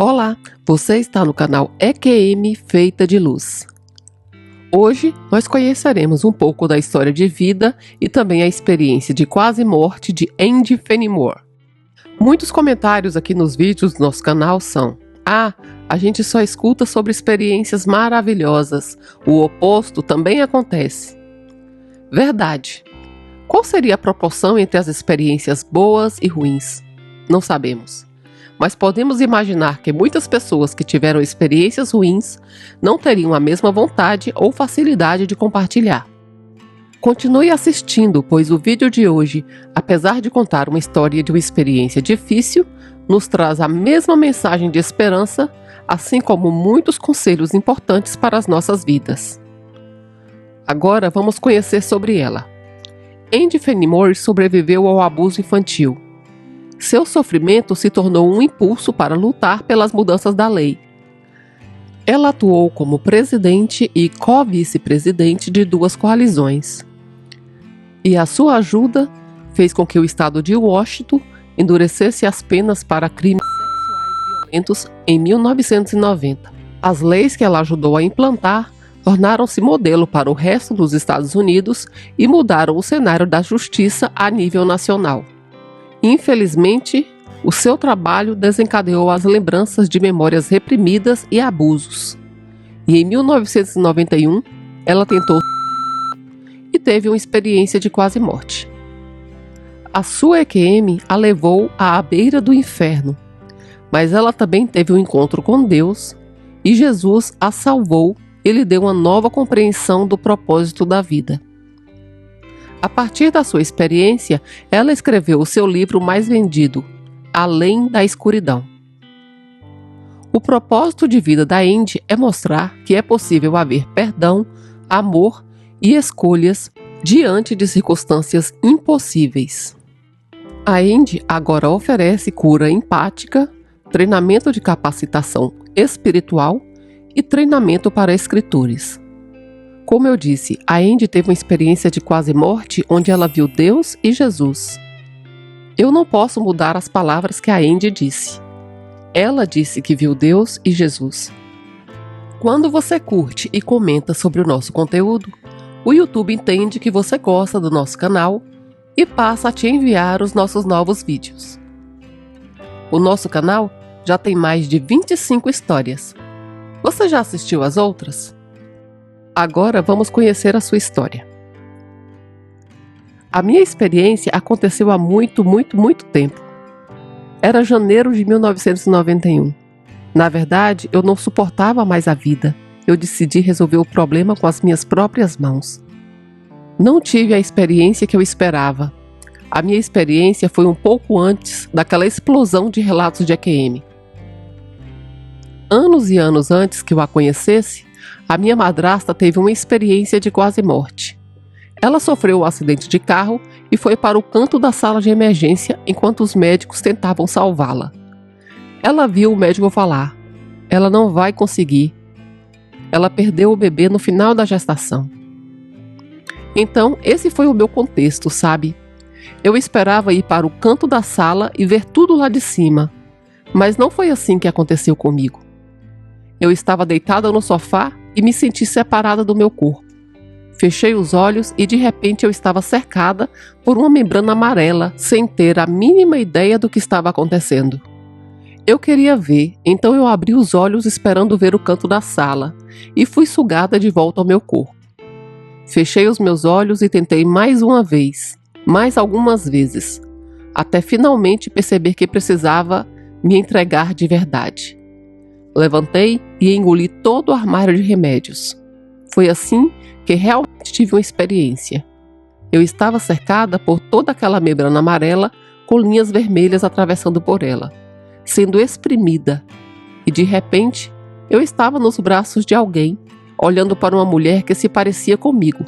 Olá, você está no canal EQM Feita de Luz. Hoje nós conheceremos um pouco da história de vida e também a experiência de quase morte de Andy Fenimore. Muitos comentários aqui nos vídeos do nosso canal são: a gente só escuta sobre experiências maravilhosas, o oposto também acontece. Verdade. Qual seria a proporção entre as experiências boas e ruins? Não sabemos. Mas podemos imaginar que muitas pessoas que tiveram experiências ruins não teriam a mesma vontade ou facilidade de compartilhar. Continue assistindo, pois o vídeo de hoje, apesar de contar uma história de uma experiência difícil, nos traz a mesma mensagem de esperança, assim como muitos conselhos importantes para as nossas vidas. Agora vamos conhecer sobre ela. Andy Fenimore sobreviveu ao abuso infantil. Seu sofrimento se tornou um impulso para lutar pelas mudanças da lei. Ela atuou como presidente e co-vice-presidente de duas coalizões. E a sua ajuda fez com que o estado de Washington endurecesse as penas para crimes sexuais violentos em 1990. As leis que ela ajudou a implantar tornaram-se modelo para o resto dos Estados Unidos e mudaram o cenário da justiça a nível nacional. Infelizmente, o seu trabalho desencadeou as lembranças de memórias reprimidas e abusos. E em 1991, ela tentou e teve uma experiência de quase morte. A sua EQM a levou à beira do inferno, mas ela também teve um encontro com Deus e Jesus a salvou e lhe deu uma nova compreensão do propósito da vida. A partir da sua experiência, ela escreveu o seu livro mais vendido, Além da Escuridão. O propósito de vida da Andy é mostrar que é possível haver perdão, amor e escolhas diante de circunstâncias impossíveis. A Andy agora oferece cura empática, treinamento de capacitação espiritual e treinamento para escritores. Como eu disse, a Andy teve uma experiência de quase morte onde ela viu Deus e Jesus. Eu não posso mudar as palavras que a Andy disse. Ela disse que viu Deus e Jesus. Quando você curte e comenta sobre o nosso conteúdo, o YouTube entende que você gosta do nosso canal e passa a te enviar os nossos novos vídeos. O nosso canal já tem mais de 25 histórias. Você já assistiu às outras? Agora vamos conhecer a sua história. A minha experiência aconteceu há muito tempo. Era janeiro de 1991. Na verdade, eu não suportava mais a vida. Eu decidi resolver o problema com as minhas próprias mãos. Não tive a experiência que eu esperava. A minha experiência foi um pouco antes daquela explosão de relatos de EQM. Anos e anos antes que eu a conhecesse, a minha madrasta teve uma experiência de quase morte. Ela sofreu um acidente de carro e foi para o canto da sala de emergência enquanto os médicos tentavam salvá-la. Ela viu o médico falar: "Ela não vai conseguir. Ela perdeu o bebê no final da gestação." Então, esse foi o meu contexto, sabe? Eu esperava ir para o canto da sala e ver tudo lá de cima, mas não foi assim que aconteceu comigo. Eu estava deitada no sofá e me senti separada do meu corpo. Fechei os olhos e de repente eu estava cercada por uma membrana amarela, sem ter a mínima ideia do que estava acontecendo. Eu queria ver, então eu abri os olhos esperando ver o canto da sala e fui sugada de volta ao meu corpo. Fechei os meus olhos e tentei mais uma vez, mais algumas vezes, até finalmente perceber que precisava me entregar de verdade. Levantei e engoli todo o armário de remédios. Foi assim que realmente tive uma experiência. Eu estava cercada por toda aquela membrana amarela com linhas vermelhas atravessando por ela, sendo exprimida, e de repente eu estava nos braços de alguém, olhando para uma mulher que se parecia comigo.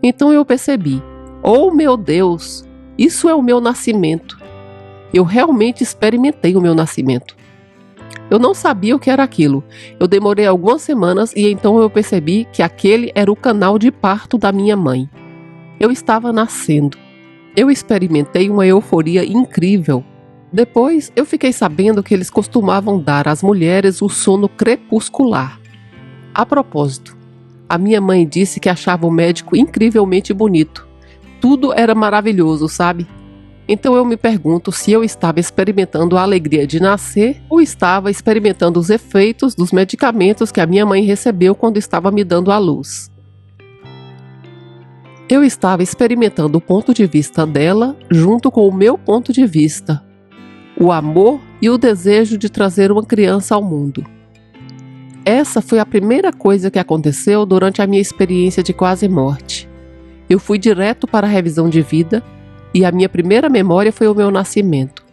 Então eu percebi: oh meu Deus, isso é o meu nascimento. Eu realmente experimentei o meu nascimento. Eu não sabia o que era aquilo. Eu demorei algumas semanas e então eu percebi que aquele era o canal de parto da minha mãe. Eu estava nascendo. Eu experimentei uma euforia incrível. Depois, eu fiquei sabendo que eles costumavam dar às mulheres o sono crepuscular. A propósito, a minha mãe disse que achava o médico incrivelmente bonito. Tudo era maravilhoso, sabe? Então eu me pergunto se eu estava experimentando a alegria de nascer ou estava experimentando os efeitos dos medicamentos que a minha mãe recebeu quando estava me dando à luz. Eu estava experimentando o ponto de vista dela junto com o meu ponto de vista, o amor e o desejo de trazer uma criança ao mundo. Essa foi a primeira coisa que aconteceu durante a minha experiência de quase morte. Eu fui direto para a revisão de vida e a minha primeira memória foi o meu nascimento.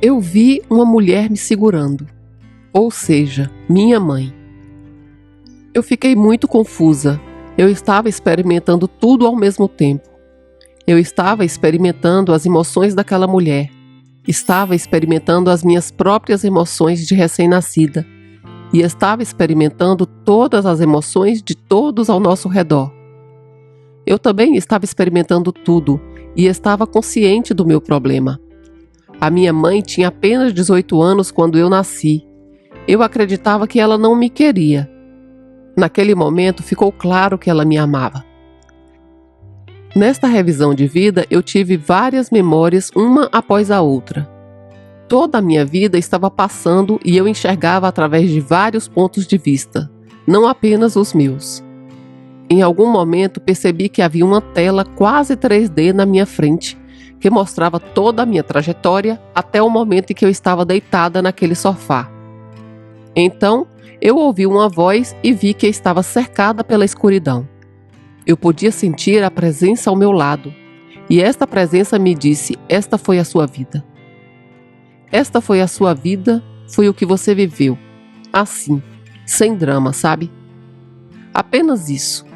Eu vi uma mulher me segurando, ou seja, minha mãe. Eu fiquei muito confusa. Eu estava experimentando tudo ao mesmo tempo. Eu estava experimentando as emoções daquela mulher. Estava experimentando as minhas próprias emoções de recém-nascida. E estava experimentando todas as emoções de todos ao nosso redor. Eu também estava experimentando tudo e estava consciente do meu problema. A minha mãe tinha apenas 18 anos quando eu nasci. Eu acreditava que ela não me queria. Naquele momento ficou claro que ela me amava. Nesta revisão de vida, eu tive várias memórias, uma após a outra. Toda a minha vida estava passando e eu enxergava através de vários pontos de vista, não apenas os meus. Em algum momento percebi que havia uma tela quase 3D na minha frente, que mostrava toda a minha trajetória até o momento em que eu estava deitada naquele sofá. Então, eu ouvi uma voz e vi que estava cercada pela escuridão. Eu podia sentir a presença ao meu lado, e esta presença me disse: esta foi a sua vida. Esta foi a sua vida, foi o que você viveu. Assim, sem drama, sabe? Apenas isso.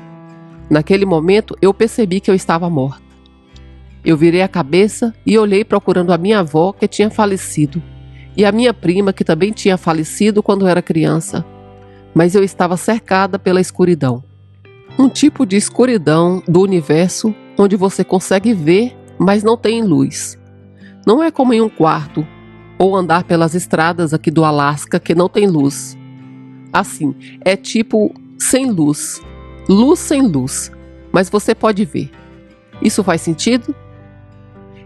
Naquele momento, eu percebi que eu estava morta. Eu virei a cabeça e olhei procurando a minha avó, que tinha falecido, e a minha prima, que também tinha falecido quando era criança. Mas eu estava cercada pela escuridão. Um tipo de escuridão do universo onde você consegue ver, mas não tem luz. Não é como em um quarto, ou andar pelas estradas aqui do Alasca que não tem luz. Assim, é tipo sem luz. Luz sem luz. Mas você pode ver. Isso faz sentido?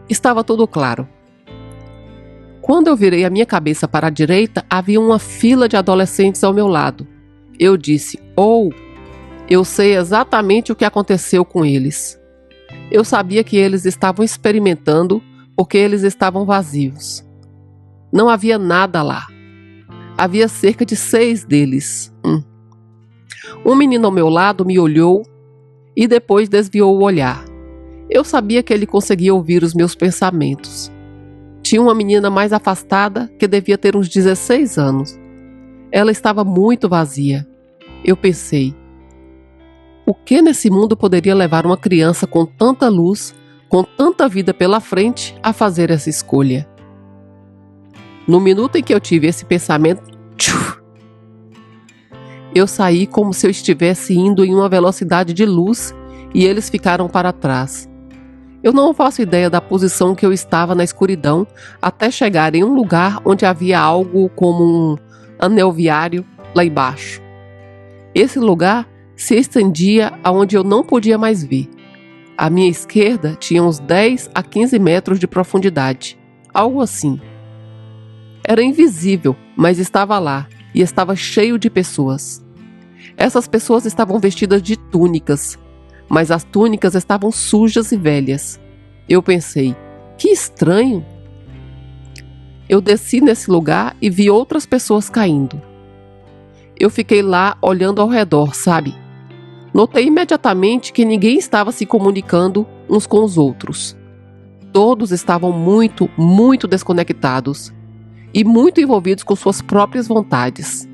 Estava tudo claro. Quando eu virei a minha cabeça para a direita, havia uma fila de adolescentes ao meu lado. Eu disse: eu sei exatamente o que aconteceu com eles. Eu sabia que eles estavam experimentando porque eles estavam vazios. Não havia nada lá. Havia cerca de 6 deles. Um menino ao meu lado me olhou e depois desviou o olhar. Eu sabia que ele conseguia ouvir os meus pensamentos. Tinha uma menina mais afastada que devia ter uns 16 anos. Ela estava muito vazia. Eu pensei: o que nesse mundo poderia levar uma criança com tanta luz, com tanta vida pela frente, a fazer essa escolha? No minuto em que eu tive esse pensamento, eu saí como se eu estivesse indo em uma velocidade de luz e eles ficaram para trás. Eu não faço ideia da posição que eu estava na escuridão até chegar em um lugar onde havia algo como um anel viário lá embaixo. Esse lugar se estendia aonde eu não podia mais ver. À minha esquerda tinha uns 10 a 15 metros de profundidade, algo assim. Era invisível, mas estava lá e estava cheio de pessoas. Essas pessoas estavam vestidas de túnicas, mas as túnicas estavam sujas e velhas. Eu pensei: que estranho! Eu desci nesse lugar e vi outras pessoas caindo. Eu fiquei lá olhando ao redor, sabe? Notei imediatamente que ninguém estava se comunicando uns com os outros. Todos estavam muito, muito desconectados e muito envolvidos com suas próprias vontades.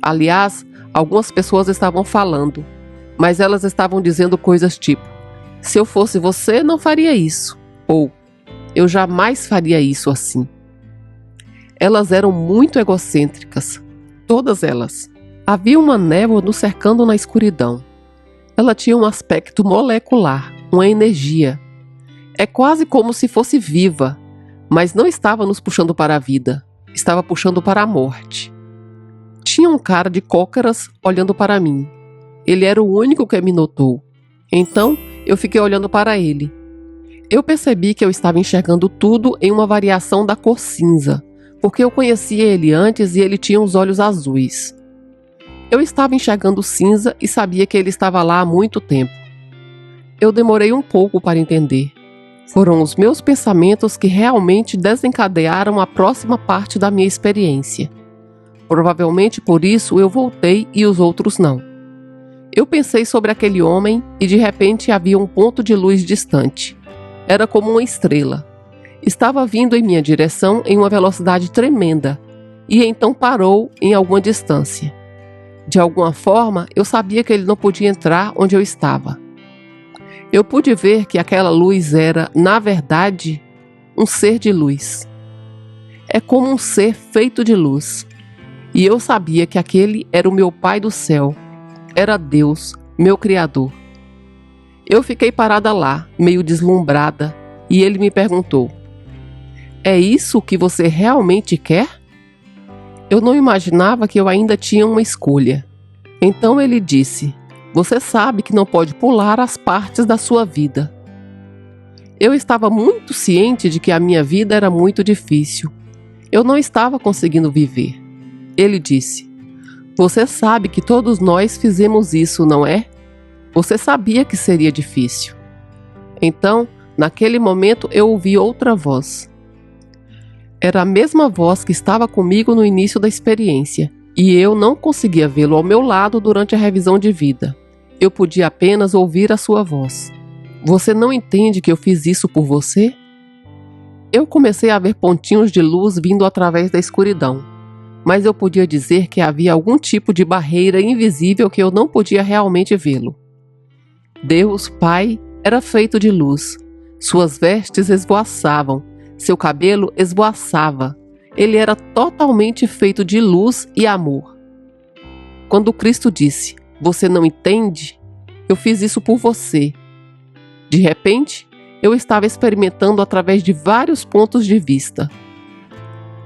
Aliás, algumas pessoas estavam falando, mas elas estavam dizendo coisas tipo: se eu fosse você, não faria isso, ou eu jamais faria isso assim. Elas eram muito egocêntricas, todas elas. Havia uma névoa nos cercando na escuridão. Ela tinha um aspecto molecular, uma energia. É quase como se fosse viva, mas não estava nos puxando para a vida, estava puxando para a morte. Tinha um cara de cócaras olhando para mim. Ele era o único que me notou. Então, eu fiquei olhando para ele. Eu percebi que eu estava enxergando tudo em uma variação da cor cinza, porque eu conhecia ele antes e ele tinha os olhos azuis. Eu estava enxergando cinza e sabia que ele estava lá há muito tempo. Eu demorei um pouco para entender. Foram os meus pensamentos que realmente desencadearam a próxima parte da minha experiência. Provavelmente por isso eu voltei e os outros não. Eu pensei sobre aquele homem e de repente havia um ponto de luz distante. Era como uma estrela. Estava vindo em minha direção em uma velocidade tremenda e então parou em alguma distância. De alguma forma, eu sabia que ele não podia entrar onde eu estava. Eu pude ver que aquela luz era, na verdade, um ser de luz. É como um ser feito de luz. E eu sabia que aquele era o meu Pai do céu. Era Deus, meu Criador. Eu fiquei parada lá, meio deslumbrada, e ele me perguntou: "É isso que você realmente quer?" Eu não imaginava que eu ainda tinha uma escolha. Então ele disse: "Você sabe que não pode pular as partes da sua vida." Eu estava muito ciente de que a minha vida era muito difícil. Eu não estava conseguindo viver. Ele disse: "Você sabe que todos nós fizemos isso, não é? Você sabia que seria difícil." Então, naquele momento, eu ouvi outra voz. Era a mesma voz que estava comigo no início da experiência, e eu não conseguia vê-lo ao meu lado durante a revisão de vida. Eu podia apenas ouvir a sua voz. "Você não entende que eu fiz isso por você?" Eu comecei a ver pontinhos de luz vindo através da escuridão, mas eu podia dizer que havia algum tipo de barreira invisível que eu não podia realmente vê-lo. Deus, Pai, era feito de luz. Suas vestes esvoaçavam, seu cabelo esvoaçava. Ele era totalmente feito de luz e amor. Quando Cristo disse: "Você não entende? Eu fiz isso por você." De repente, eu estava experimentando através de vários pontos de vista.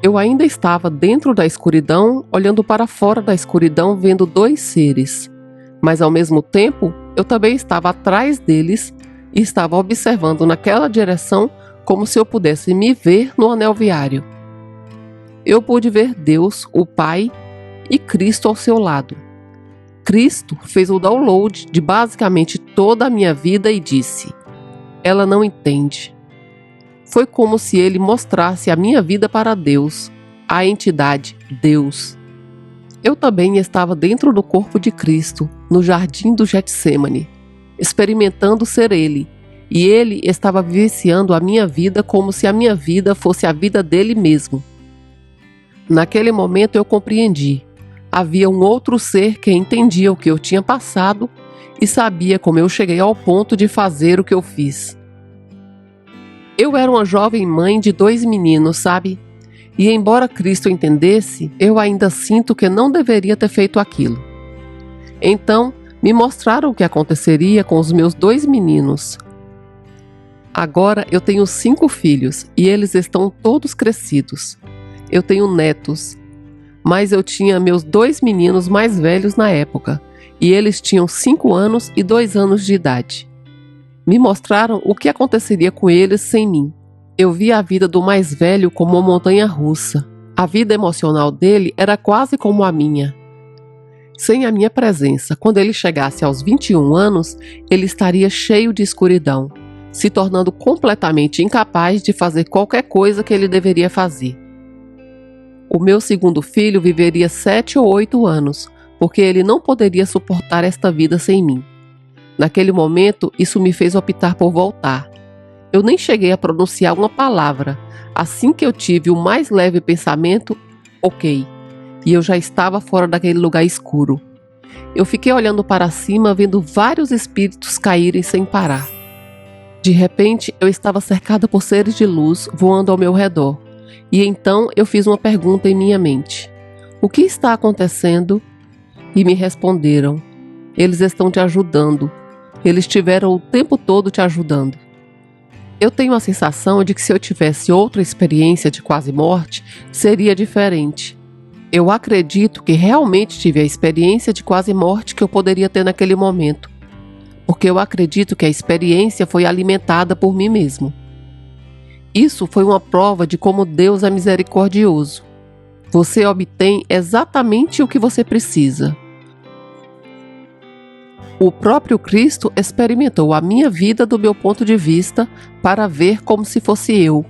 Eu ainda estava dentro da escuridão, olhando para fora da escuridão, vendo dois seres. Mas ao mesmo tempo, eu também estava atrás deles e estava observando naquela direção como se eu pudesse me ver no anel viário. Eu pude ver Deus, o Pai, e Cristo ao seu lado. Cristo fez o download de basicamente toda a minha vida e disse: "Ela não entende." Foi como se ele mostrasse a minha vida para Deus, a entidade Deus. Eu também estava dentro do corpo de Cristo, no jardim do Getsêmani, experimentando ser Ele, e Ele estava vivenciando a minha vida como se a minha vida fosse a vida dele mesmo. Naquele momento eu compreendi. Havia um outro ser que entendia o que eu tinha passado e sabia como eu cheguei ao ponto de fazer o que eu fiz. Eu era uma jovem mãe de 2 meninos, sabe? E embora Cristo entendesse, eu ainda sinto que não deveria ter feito aquilo. Então, me mostraram o que aconteceria com os meus 2 meninos. Agora eu tenho 5 filhos e eles estão todos crescidos. Eu tenho netos, mas eu tinha meus 2 meninos mais velhos na época, e eles tinham 5 anos e 2 anos de idade. Me mostraram o que aconteceria com eles sem mim. Eu via a vida do mais velho como uma montanha-russa. A vida emocional dele era quase como a minha. Sem a minha presença, quando ele chegasse aos 21 anos, ele estaria cheio de escuridão, se tornando completamente incapaz de fazer qualquer coisa que ele deveria fazer. O meu segundo filho viveria 7 ou 8 anos, porque ele não poderia suportar esta vida sem mim. Naquele momento, isso me fez optar por voltar. Eu nem cheguei a pronunciar uma palavra. Assim que eu tive o mais leve pensamento, ok, e eu já estava fora daquele lugar escuro. Eu fiquei olhando para cima, vendo vários espíritos caírem sem parar. De repente, eu estava cercada por seres de luz voando ao meu redor. E então eu fiz uma pergunta em minha mente: "O que está acontecendo?" E me responderam: "Eles estão te ajudando. Eles estiveram o tempo todo te ajudando." Eu tenho a sensação de que se eu tivesse outra experiência de quase morte, seria diferente. Eu acredito que realmente tive a experiência de quase morte que eu poderia ter naquele momento, porque eu acredito que a experiência foi alimentada por mim mesmo. Isso foi uma prova de como Deus é misericordioso. Você obtém exatamente o que você precisa. O próprio Cristo experimentou a minha vida do meu ponto de vista para ver como se fosse eu.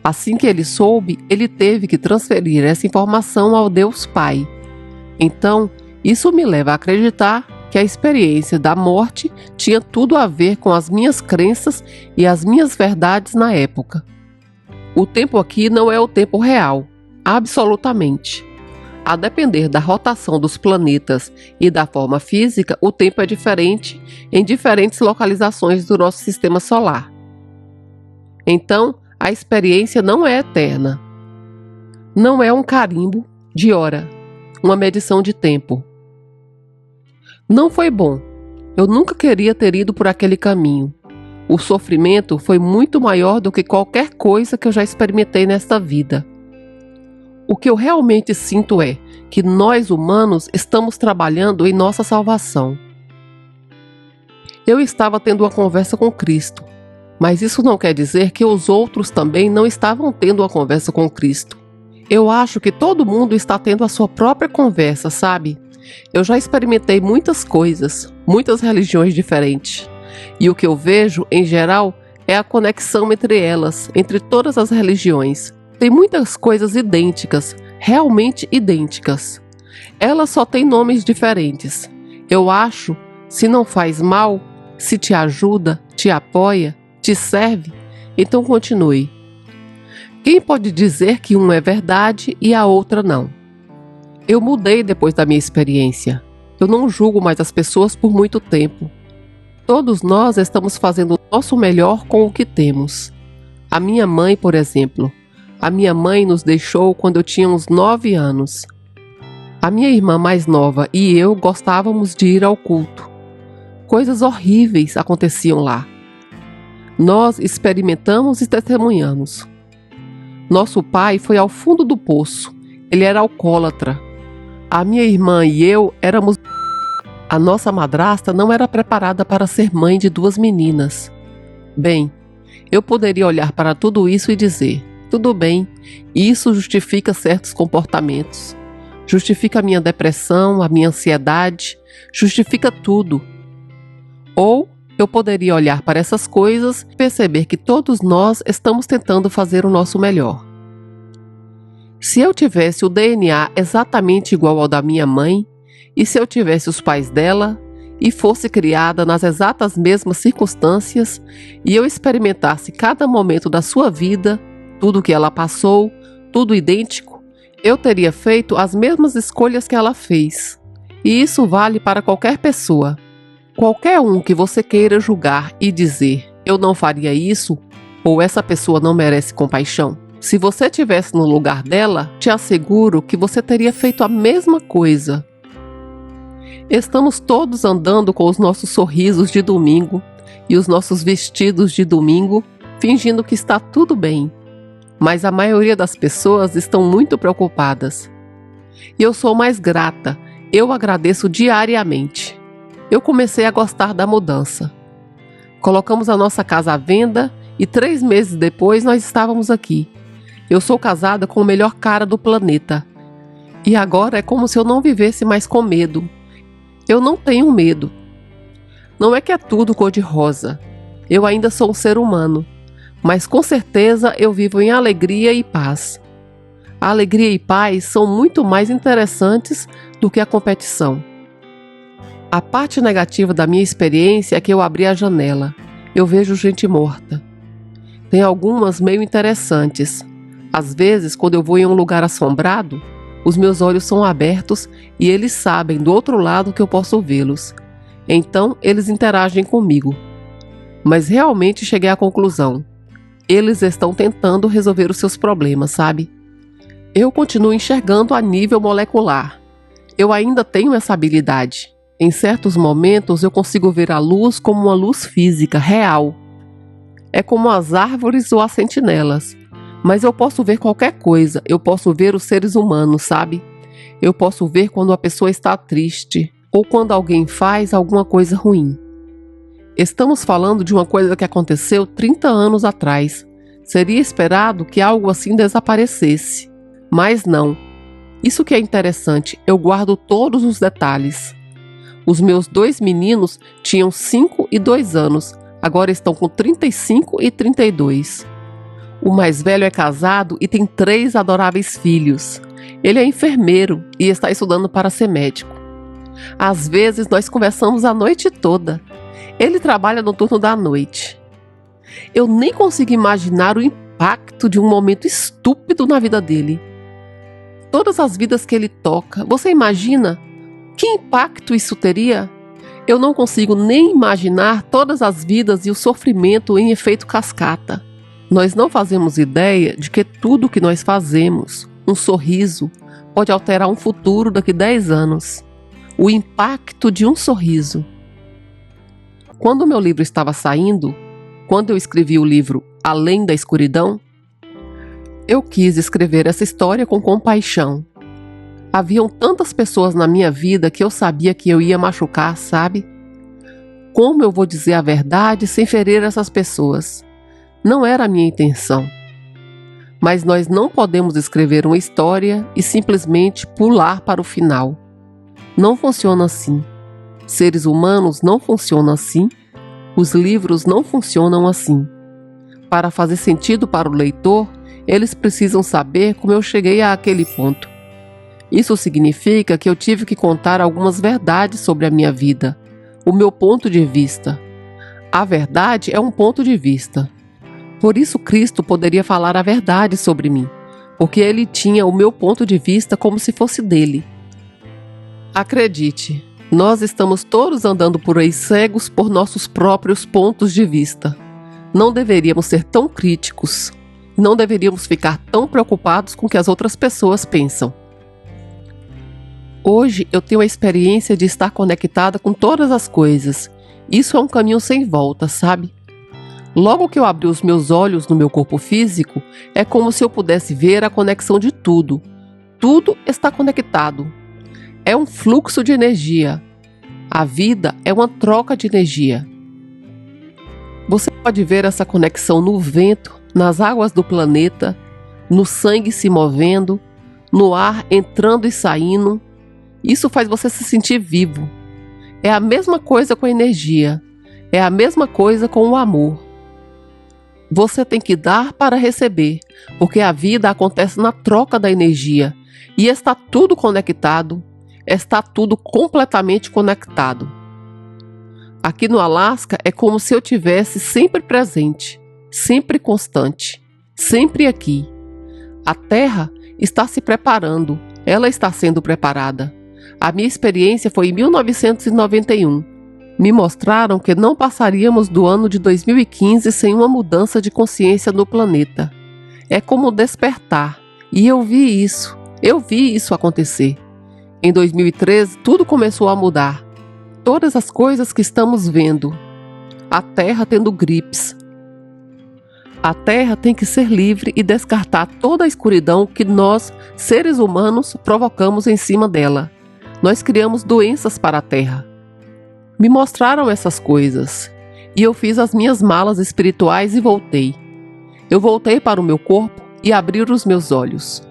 Assim que ele soube, ele teve que transferir essa informação ao Deus Pai. Então, isso me leva a acreditar que a experiência da morte tinha tudo a ver com as minhas crenças e as minhas verdades na época. O tempo aqui não é o tempo real, absolutamente. A depender da rotação dos planetas e da forma física, o tempo é diferente em diferentes localizações do nosso sistema solar. Então, a experiência não é eterna. Não é um carimbo de hora, uma medição de tempo. Não foi bom. Eu nunca queria ter ido por aquele caminho. O sofrimento foi muito maior do que qualquer coisa que eu já experimentei nesta vida. O que eu realmente sinto é que nós humanos estamos trabalhando em nossa salvação. Eu estava tendo uma conversa com Cristo, mas isso não quer dizer que os outros também não estavam tendo uma conversa com Cristo. Eu acho que todo mundo está tendo a sua própria conversa, sabe? Eu já experimentei muitas coisas, muitas religiões diferentes. E o que eu vejo, em geral, é a conexão entre elas, entre todas as religiões. Tem muitas coisas idênticas, realmente idênticas. Elas só têm nomes diferentes. Eu acho, se não faz mal, se te ajuda, te apoia, te serve, então continue. Quem pode dizer que uma é verdade e a outra não? Eu mudei depois da minha experiência. Eu não julgo mais as pessoas por muito tempo. Todos nós estamos fazendo o nosso melhor com o que temos. A minha mãe, por exemplo. A minha mãe nos deixou quando eu tinha uns 9 anos. A minha irmã mais nova e eu gostávamos de ir ao culto. Coisas horríveis aconteciam lá. Nós experimentamos e testemunhamos. Nosso pai foi ao fundo do poço. Ele era alcoólatra. A minha irmã e eu éramos... A nossa madrasta não era preparada para ser mãe de 2 meninas. Bem, eu poderia olhar para tudo isso e dizer: tudo bem, isso justifica certos comportamentos. Justifica a minha depressão, a minha ansiedade, justifica tudo. Ou eu poderia olhar para essas coisas e perceber que todos nós estamos tentando fazer o nosso melhor. Se eu tivesse o DNA exatamente igual ao da minha mãe, e se eu tivesse os pais dela, e fosse criada nas exatas mesmas circunstâncias, e eu experimentasse cada momento da sua vida, tudo o que ela passou, tudo idêntico, eu teria feito as mesmas escolhas que ela fez. E isso vale para qualquer pessoa. Qualquer um que você queira julgar e dizer: eu não faria isso, ou essa pessoa não merece compaixão. Se você estivesse no lugar dela, te asseguro que você teria feito a mesma coisa. Estamos todos andando com os nossos sorrisos de domingo e os nossos vestidos de domingo, fingindo que está tudo bem. Mas a maioria das pessoas estão muito preocupadas. E eu sou mais grata, eu agradeço diariamente. Eu comecei a gostar da mudança. Colocamos a nossa casa à venda e 3 meses depois nós estávamos aqui. Eu sou casada com o melhor cara do planeta. E agora é como se eu não vivesse mais com medo. Eu não tenho medo. Não é que é tudo cor-de-rosa. Eu ainda sou um ser humano. Mas com certeza eu vivo em alegria e paz. A alegria e paz são muito mais interessantes do que a competição. A parte negativa da minha experiência é que eu abri a janela. Eu vejo gente morta. Tem algumas meio interessantes. Às vezes, quando eu vou em um lugar assombrado, os meus olhos são abertos e eles sabem do outro lado que eu posso vê-los. Então, eles interagem comigo. Mas realmente cheguei à conclusão. Eles estão tentando resolver os seus problemas, sabe? Eu continuo enxergando a nível molecular. Eu ainda tenho essa habilidade. Em certos momentos eu consigo ver a luz como uma luz física, real. É como as árvores ou as sentinelas. Mas eu posso ver qualquer coisa, eu posso ver os seres humanos, sabe? Eu posso ver quando a pessoa está triste ou quando alguém faz alguma coisa ruim. Estamos falando de uma coisa que aconteceu 30 anos atrás. Seria esperado que algo assim desaparecesse. Mas não. Isso que é interessante, eu guardo todos os detalhes. Os meus 2 meninos tinham 5 e 2 anos, agora estão com 35 e 32. O mais velho é casado e tem 3 adoráveis filhos. Ele é enfermeiro e está estudando para ser médico. Às vezes nós conversamos a noite toda. Ele trabalha no turno da noite. Eu nem consigo imaginar o impacto de um momento estúpido na vida dele. Todas as vidas que ele toca, você imagina que impacto isso teria? Eu não consigo nem imaginar todas as vidas e o sofrimento em efeito cascata. Nós não fazemos ideia de que tudo que nós fazemos, um sorriso, pode alterar um futuro daqui 10 anos. O impacto de um sorriso. Quando o meu livro estava saindo, quando eu escrevi o livro Além da Escuridão, eu quis escrever essa história com compaixão. Haviam tantas pessoas na minha vida que eu sabia que eu ia machucar, sabe? Como eu vou dizer a verdade sem ferir essas pessoas? Não era a minha intenção. Mas nós não podemos escrever uma história e simplesmente pular para o final. Não funciona assim. Seres humanos não funcionam assim. Os livros não funcionam assim. Para fazer sentido para o leitor, eles precisam saber como eu cheguei àquele ponto. Isso significa que eu tive que contar algumas verdades sobre a minha vida, o meu ponto de vista. A verdade é um ponto de vista. Por isso Cristo poderia falar a verdade sobre mim, porque ele tinha o meu ponto de vista como se fosse dele. Acredite, nós estamos todos andando por aí cegos por nossos próprios pontos de vista. Não deveríamos ser tão críticos, não deveríamos ficar tão preocupados com o que as outras pessoas pensam. Hoje eu tenho a experiência de estar conectada com todas as coisas. Isso é um caminho sem volta, sabe? Logo que eu abri os meus olhos no meu corpo físico, é como se eu pudesse ver a conexão de tudo. Tudo está conectado. É um fluxo de energia. A vida é uma troca de energia. Você pode ver essa conexão no vento, nas águas do planeta, no sangue se movendo, no ar entrando e saindo. Isso faz você se sentir vivo. É a mesma coisa com a energia. É a mesma coisa com o amor. Você tem que dar para receber, porque a vida acontece na troca da energia. E está tudo conectado. Está tudo completamente conectado. Aqui no Alasca é como se eu tivesse sempre presente, sempre constante, sempre aqui. A Terra está se preparando, ela está sendo preparada. A minha experiência foi em 1991. Me mostraram que não passaríamos do ano de 2015 sem uma mudança de consciência no planeta. É como despertar, e eu vi isso acontecer. Em 2013, tudo começou a mudar. Todas as coisas que estamos vendo. A Terra tendo gripes. A Terra tem que ser livre e descartar toda a escuridão que nós, seres humanos, provocamos em cima dela. Nós criamos doenças para a Terra. Me mostraram essas coisas. E eu fiz as minhas malas espirituais e voltei. Eu voltei para o meu corpo e abri os meus olhos.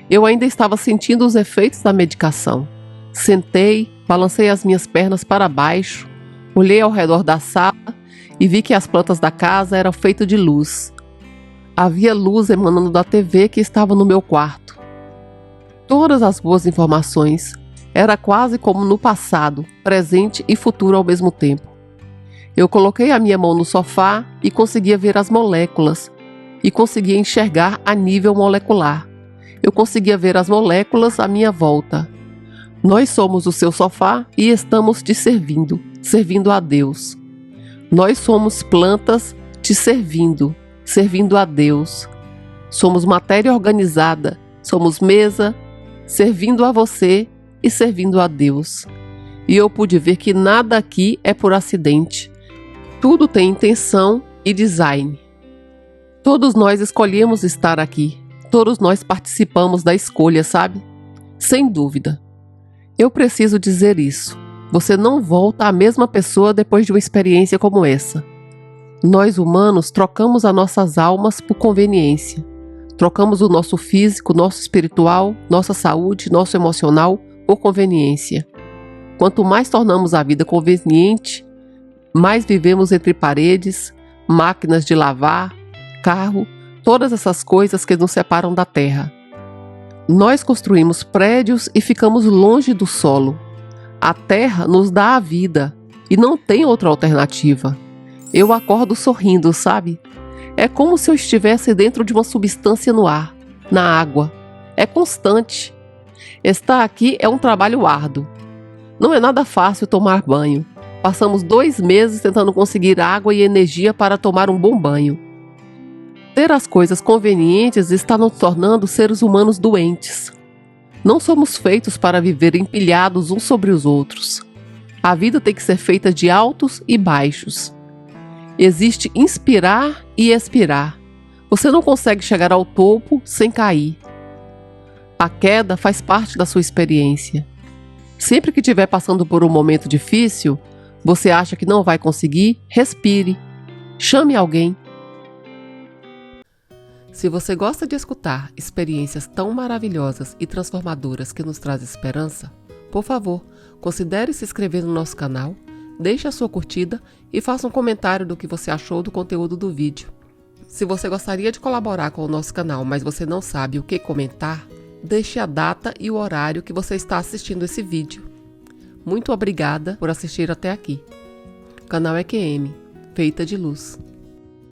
Eu ainda estava sentindo os efeitos da medicação. Sentei, balancei as minhas pernas para baixo, olhei ao redor da sala e vi que as plantas da casa eram feitas de luz. Havia luz emanando da TV que estava no meu quarto. Todas as boas informações. Era quase como no passado, presente e futuro ao mesmo tempo. Eu coloquei a minha mão no sofá e conseguia ver as moléculas. E conseguia enxergar a nível molecular. Eu conseguia ver as moléculas à minha volta. Nós somos o seu sofá e estamos te servindo, servindo a Deus. Nós somos plantas te servindo, servindo a Deus. Somos matéria organizada, somos mesa, servindo a você e servindo a Deus. E eu pude ver que nada aqui é por acidente. Tudo tem intenção e design. Todos nós escolhemos estar aqui. Todos nós participamos da escolha, sabe? Sem dúvida. Eu preciso dizer isso. Você não volta a mesma pessoa depois de uma experiência como essa. Nós humanos trocamos as nossas almas por conveniência. Trocamos o nosso físico, nosso espiritual, nossa saúde, nosso emocional por conveniência. Quanto mais tornamos a vida conveniente, mais vivemos entre paredes, máquinas de lavar, carro, todas essas coisas que nos separam da terra. Nós construímos prédios e ficamos longe do solo. A terra nos dá a vida e não tem outra alternativa. Eu acordo sorrindo, sabe? É como se eu estivesse dentro de uma substância no ar, na água. É constante. Estar aqui é um trabalho árduo. Não é nada fácil tomar banho. Passamos 2 meses tentando conseguir água e energia para tomar um bom banho. Ter as coisas convenientes está nos tornando seres humanos doentes. Não somos feitos para viver empilhados uns sobre os outros. A vida tem que ser feita de altos e baixos. Existe inspirar e expirar. Você não consegue chegar ao topo sem cair. A queda faz parte da sua experiência. Sempre que estiver passando por um momento difícil, você acha que não vai conseguir, respire. Chame alguém. Se você gosta de escutar experiências tão maravilhosas e transformadoras que nos traz esperança, por favor, considere se inscrever no nosso canal, deixe a sua curtida e faça um comentário do que você achou do conteúdo do vídeo. Se você gostaria de colaborar com o nosso canal, mas você não sabe o que comentar, deixe a data e o horário que você está assistindo esse vídeo. Muito obrigada por assistir até aqui. Canal EQM, feita de luz.